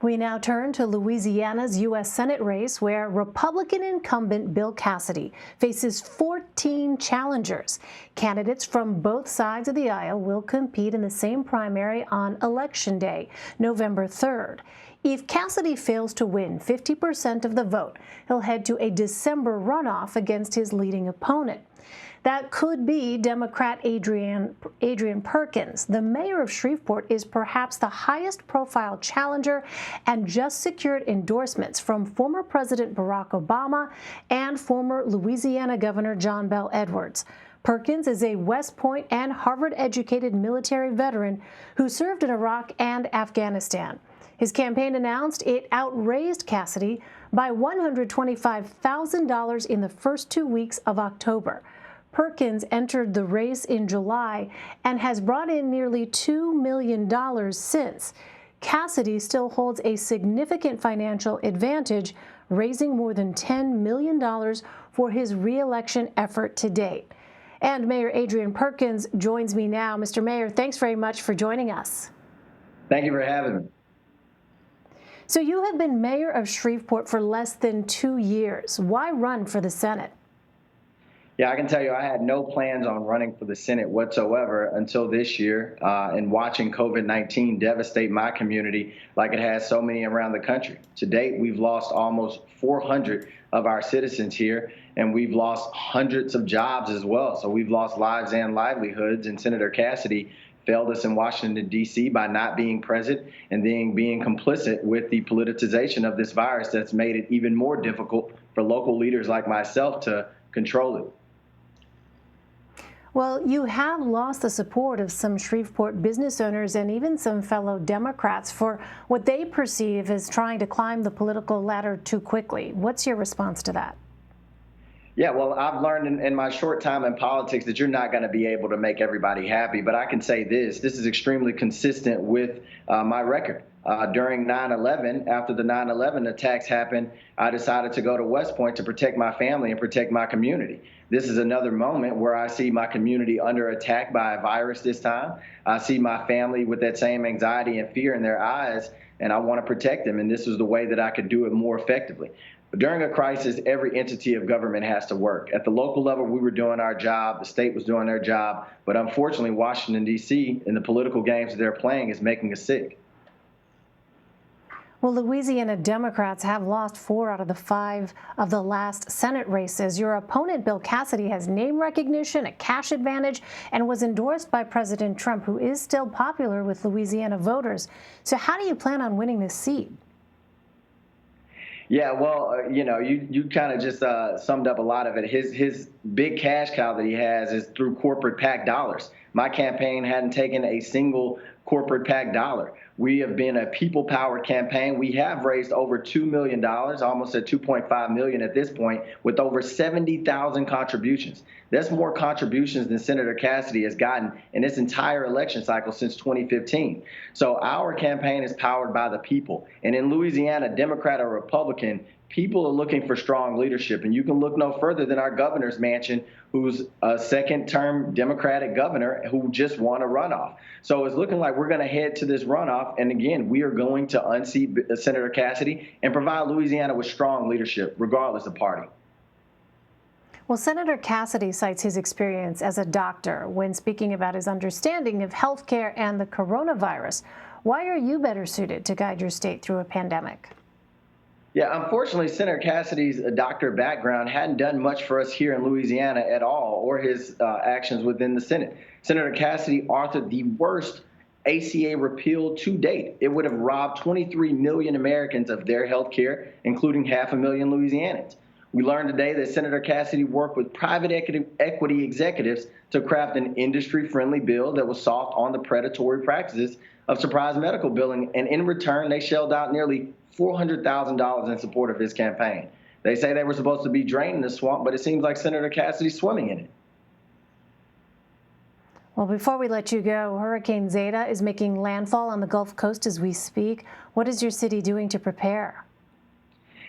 We now turn to Louisiana's U.S. Senate race, where Republican incumbent Bill Cassidy faces 14 challengers. Candidates from both sides of the aisle will compete in the same primary on Election Day, November 3rd. If Cassidy fails to win 50% of the vote, he'll head to a December runoff against his leading opponent. That could be Democrat Adrian Perkins. The mayor of Shreveport is perhaps the highest profile challenger and just secured endorsements from former President Barack Obama and former Louisiana Governor John Bel Edwards. Perkins is a West Point and Harvard-educated military veteran who served in Iraq and Afghanistan. His campaign announced it outraised Cassidy by $125,000 in the first 2 weeks of October. Perkins entered the race in July and has brought in nearly $2 million since. Cassidy still holds a significant financial advantage, raising more than $10 million for his re-election effort to date. And Mayor Adrian Perkins joins me now. Mr. Mayor, thanks very much for joining us. Thank you for having me. So you have been mayor of Shreveport for less than 2 years. Why run for the Senate? Yeah, I can tell you I had no plans on running for the Senate whatsoever until this year and watching COVID-19 devastate my community like it has so many around the country. To date, we've lost almost 400 of our citizens here, and we've lost hundreds of jobs as well. So we've lost lives and livelihoods, and Senator Cassidy failed us in Washington, D.C. by not being present and then being complicit with the politicization of this virus that's made it even more difficult for local leaders like myself to control it. Well, you have lost the support of some Shreveport business owners and even some fellow Democrats for what they perceive as trying to climb the political ladder too quickly. What's your response to that? Yeah, well, I've learned in my short time in politics that you're not going to be able to make everybody happy. But I can say this is extremely consistent with my record. During 9/11, after the 9/11 attacks happened, I decided to go to West Point to protect my family and protect my community. This is another moment where I see my community under attack by a virus this time. I see my family with that same anxiety and fear in their eyes, and I want to protect them. And this was the way that I could do it more effectively. But during a crisis, every entity of government has to work. At the local level, we were doing our job. The state was doing their job. But unfortunately, Washington, D.C., and the political games that they're playing is making us sick. Well, Louisiana Democrats have lost 4 out of the 5 of the last Senate races. Your opponent, Bill Cassidy, has name recognition, a cash advantage, and was endorsed by President Trump, who is still popular with Louisiana voters. So how do you plan on winning this seat? Yeah, well, you kind of just summed up a lot of it. His big cash cow that he has is through corporate PAC dollars. My campaign hadn't taken a single corporate PAC dollar. We have been a people-powered campaign. We have raised over $2 million, almost at $2.5 million at this point, with over 70,000 contributions. That's more contributions than Senator Cassidy has gotten in this entire election cycle since 2015. So our campaign is powered by the people. And in Louisiana, Democrat or Republican, people are looking for strong leadership. And you can look no further than our governor's mansion, who's a second-term Democratic governor who just won a runoff. So it's looking like we're going to head to this runoff. And again, we are going to unseat Senator Cassidy and provide Louisiana with strong leadership, regardless of party. Well, Senator Cassidy cites his experience as a doctor when speaking about his understanding of health care and the coronavirus. Why are you better suited to guide your state through a pandemic? Yeah, unfortunately, Senator Cassidy's doctor background hadn't done much for us here in Louisiana at all, or his actions within the Senate. Senator Cassidy authored the worst ACA repeal to date. It would have robbed 23 million Americans of their health care, including 500,000 Louisianans. We learned today that Senator Cassidy worked with private equity executives to craft an industry-friendly bill that was soft on the predatory practices of surprise medical billing, and in return, they shelled out nearly $400,000 in support of his campaign. They say they were supposed to be draining the swamp, but it seems like Senator Cassidy's swimming in it. Well, before we let you go, Hurricane Zeta is making landfall on the Gulf Coast as we speak. What is your city doing to prepare?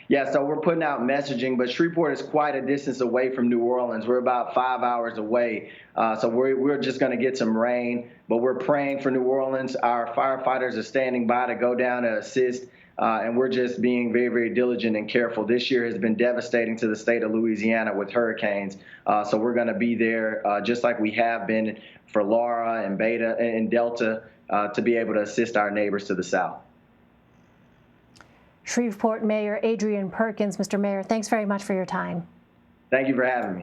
Yeah, so we're putting out messaging, but Shreveport is quite a distance away from New Orleans. We're about 5 hours away, so we're just going to get some rain, but we're praying for New Orleans. Our firefighters are standing by to go down to assist. And we're just being very, very diligent and careful. This year has been devastating to the state of Louisiana with hurricanes. So we're going to be there just like we have been for Laura and Beta and Delta to be able to assist our neighbors to the south. Shreveport Mayor Adrian Perkins. Mr. Mayor, thanks very much for your time. Thank you for having me.